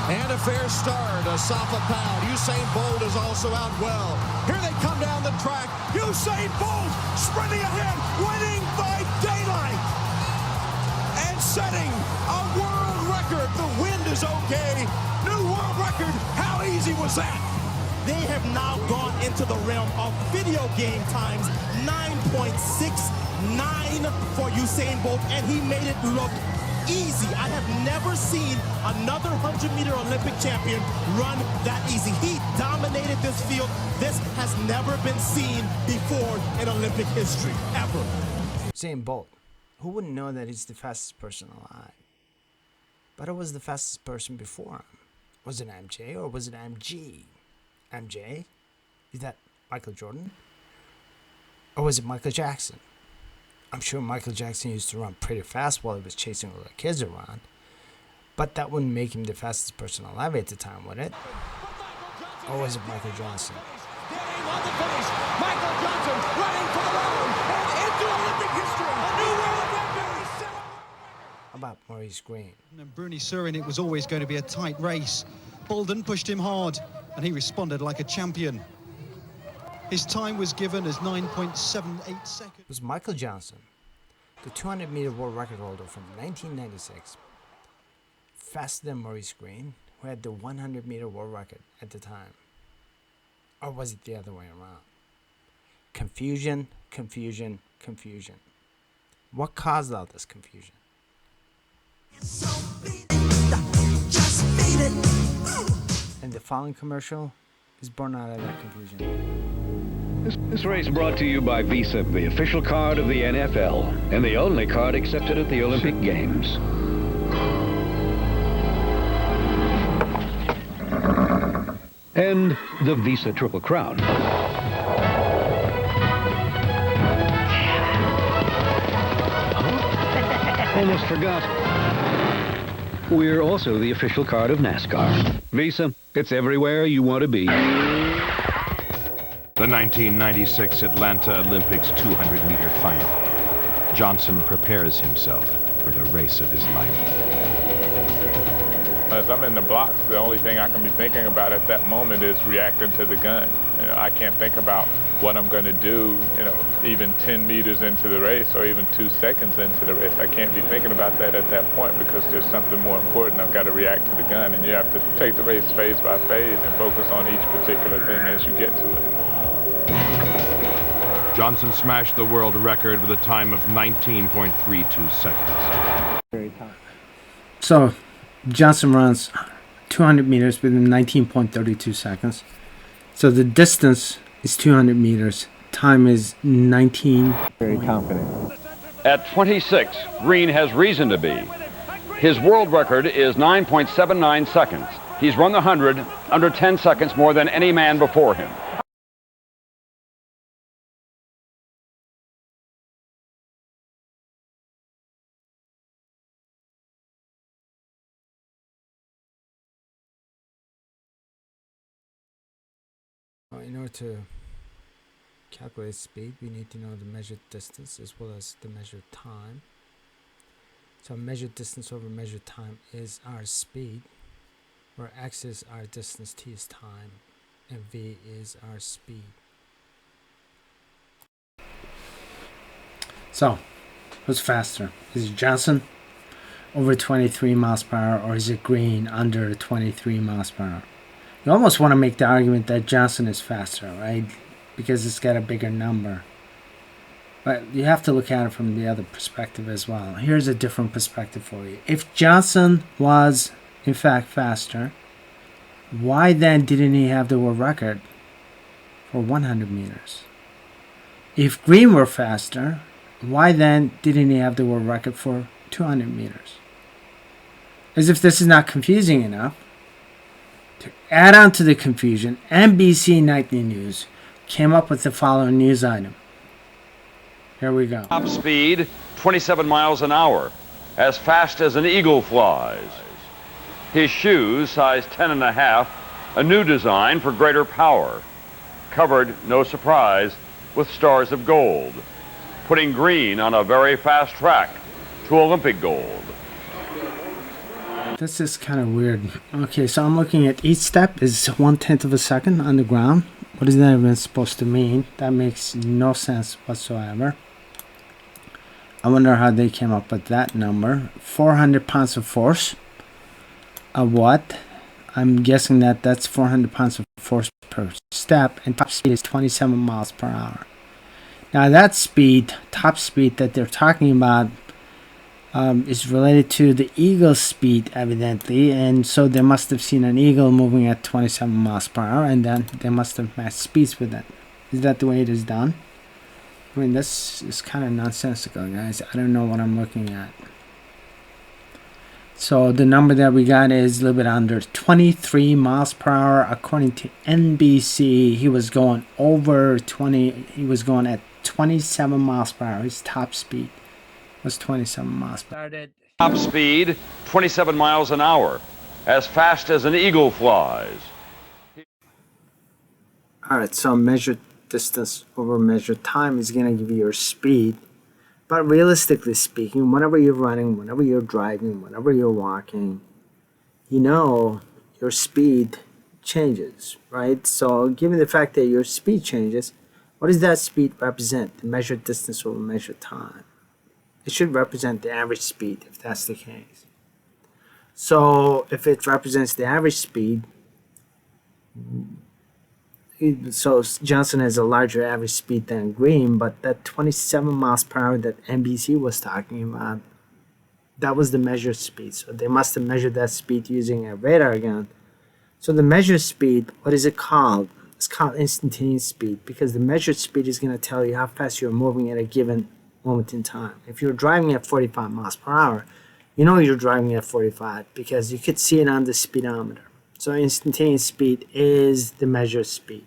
And a fair start, a Safa pound. Usain Bolt is also out well. Here they come down the track. Usain Bolt sprinting ahead, winning by daylight. And setting a world record. The wind is okay. New world record. How easy was that? They have now gone into the realm of video game times. 9.69 for Usain Bolt, and he made it look easy. I have never seen another 100-meter Olympic champion run that easy. He dominated this field. This has never been seen before in Olympic history, ever. Usain Bolt. Who wouldn't know that he's the fastest person alive? But who was the fastest person before him? Was it MJ or was it MG? MJ? Is that Michael Jordan? Or was it Michael Jackson? I'm sure Michael Jackson used to run pretty fast while he was chasing all the kids around. But that wouldn't make him the fastest person alive at the time, would it? Or was it Michael Johnson? Michael Johnson running for the road and into Olympic history. A new world record. How about Maurice Greene? And Bruni Surin, it was always going to be a tight race. Bolden pushed him hard, and he responded like a champion. His time was given as 9.78 seconds. It was Michael Johnson, the 200-meter world record holder from 1996, faster than Maurice Greene, who had the 100-meter world record at the time. Or was it the other way around? Confusion, confusion, confusion. What caused all this confusion? And the following commercial is born out of that confusion. This race brought to you by Visa, the official card of the NFL, and the only card accepted at the Olympic Games. And the Visa Triple Crown. Almost forgot. We're also the official card of NASCAR. Visa, it's everywhere you want to be. The 1996 Atlanta Olympics 200-meter final. Johnson prepares himself for the race of his life. As I'm in the blocks, the only thing I can be thinking about at that moment is reacting to the gun. I can't think about what I'm going to do, even 10 meters into the race or even 2 seconds into the race. I can't be thinking about that at that point because there's something more important. I've got to react to the gun, and you have to take the race phase by phase and focus on each particular thing as you get to it. Johnson smashed the world record with a time of 19.32 seconds. So, Johnson runs 200 meters within 19.32 seconds. So the distance is 200 meters. Time is 19. Very confident. At 26, Greene has reason to be. His world record is 9.79 seconds. He's run the 100 under 10 seconds more than any man before him. In order to calculate speed, we need to know the measured distance as well as the measured time. So measured distance over measured time is our speed, where x is our distance, t is time, and v is our speed. So, who's faster? Is it Johnson over 23 miles per hour, or is it Greene under 23 miles per hour? You almost want to make the argument that Johnson is faster, right? Because it's got a bigger number. But you have to look at it from the other perspective as well. Here's a different perspective for you. If Johnson was, in fact, faster, why then didn't he have the world record for 100 meters? If Greene were faster, why then didn't he have the world record for 200 meters? As if this is not confusing enough. To add on to the confusion, NBC Nightly News came up with the following news item. Here we go. Top speed, 27 miles an hour, as fast as an eagle flies. His shoes, size 10.5, a new design for greater power. Covered, no surprise, with stars of gold, putting Greene on a very fast track to Olympic gold. This is kind of weird. Okay, so I'm looking at each step is 1/10 of a second on the ground. What is that even supposed to mean? That makes no sense whatsoever. I wonder how they came up with that number. 400 pounds of force. Of what? I'm guessing that that's 400 pounds of force per step, and top speed is 27 miles per hour. Now that speed, top speed that they're talking about, is related to the eagle's speed, evidently, and so they must have seen an eagle moving at 27 miles per hour, and then they must have matched speeds with it. Is that the way it is done? I mean, this is kind of nonsensical, guys. I don't know what I'm looking at. So the number that we got is a little bit under 23 miles per hour. According to NBC, he was going over 20. He was going at 27 miles per hour. His top speed was 27 miles per hour. Top speed, 27 miles an hour, as fast as an eagle flies. All right, so measured distance over measured time is going to give you your speed. But realistically speaking, whenever you're running, whenever you're driving, whenever you're walking, you know your speed changes, right? So given the fact that your speed changes, what does that speed represent? The measured distance over measured time. It should represent the average speed if that's the case. So if it represents the average speed, so Johnson has a larger average speed than Green, but that 27 miles per hour that NBC was talking about, that was the measured speed. So they must have measured that speed using a radar gun. So the measured speed, what is it called? It's called instantaneous speed, because the measured speed is going to tell you how fast you're moving at a given moment in time. If you're driving at 45 miles per hour, you know you're driving at 45 because you could see it on the speedometer. So instantaneous speed is the measured speed.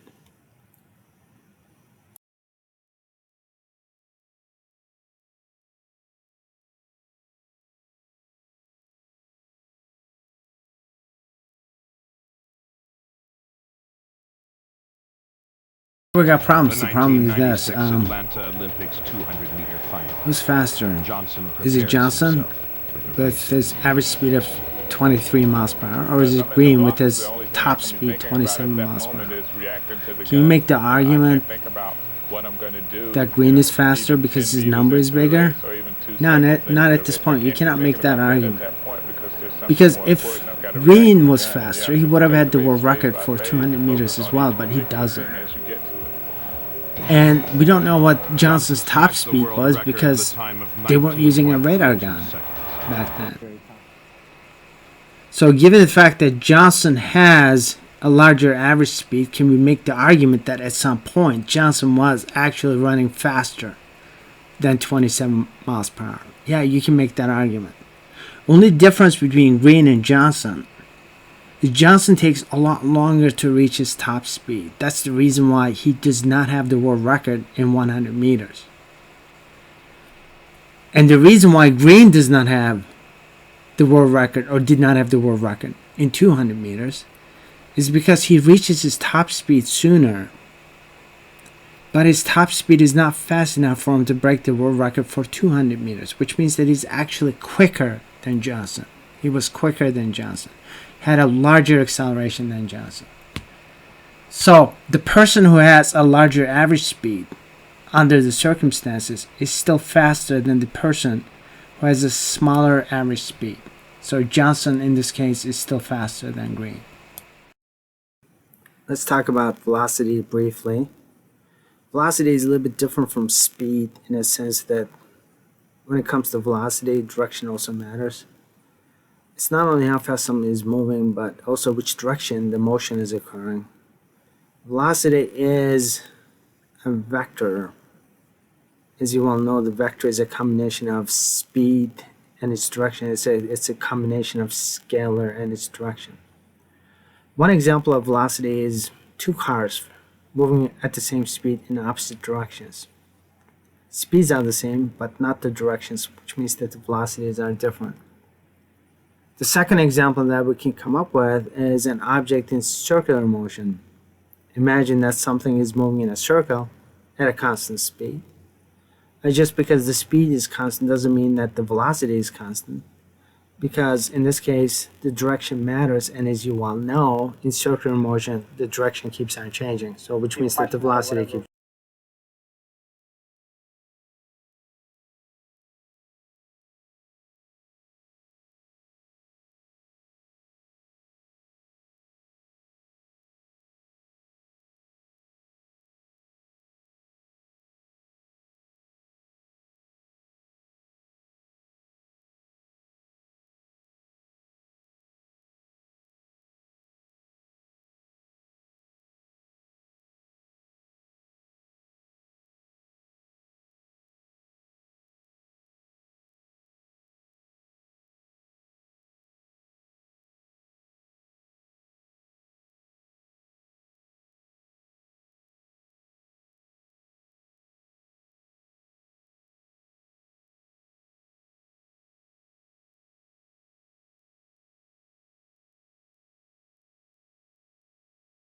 We got problems. The problem is this. Atlanta Olympics 200-meter final. Who's faster? Johnson Is it Johnson with his average speed of 23 miles per hour, or is it Green with his top speed 27 miles per hour? Can you make the argument that Green is faster because his number is bigger? No, not at this point. You cannot make that argument. Because if Green was faster, he would have had the world record for 200 meters as well, but he doesn't. And we don't know what Johnson's top speed was because they weren't using a radar gun back then. So given the fact that Johnson has a larger average speed, can we make the argument that at some point Johnson was actually running faster than 27 miles per hour? Yeah, you can make that argument. Only difference between Green and Johnson is Johnson takes a lot longer to reach his top speed. That's the reason why he does not have the world record in 100 meters. And the reason why Green does not have the world record, or did not have the world record in 200 meters, is because he reaches his top speed sooner. But his top speed is not fast enough for him to break the world record for 200 meters, which means that he's actually quicker than Johnson. He was quicker than Johnson. Had a larger acceleration than Johnson. So the person who has a larger average speed under the circumstances is still faster than the person who has a smaller average speed. So Johnson in this case is still faster than Green. Let's talk about velocity briefly. Velocity is a little bit different from speed in a sense that when it comes to velocity, direction also matters. It's not only how fast something is moving, but also which direction the motion is occurring. Velocity is a vector. As you all know, the vector is a combination of speed and its direction. It's a combination of scalar and its direction. One example of velocity is two cars moving at the same speed in opposite directions. Speeds are the same, but not the directions, which means that the velocities are different. The second example that we can come up with is an object in circular motion. Imagine that something is moving in a circle at a constant speed. And just because the speed is constant doesn't mean that the velocity is constant. because in this case the direction matters, and as you well know, in circular motion the direction keeps on changing, so which means that the velocity keeps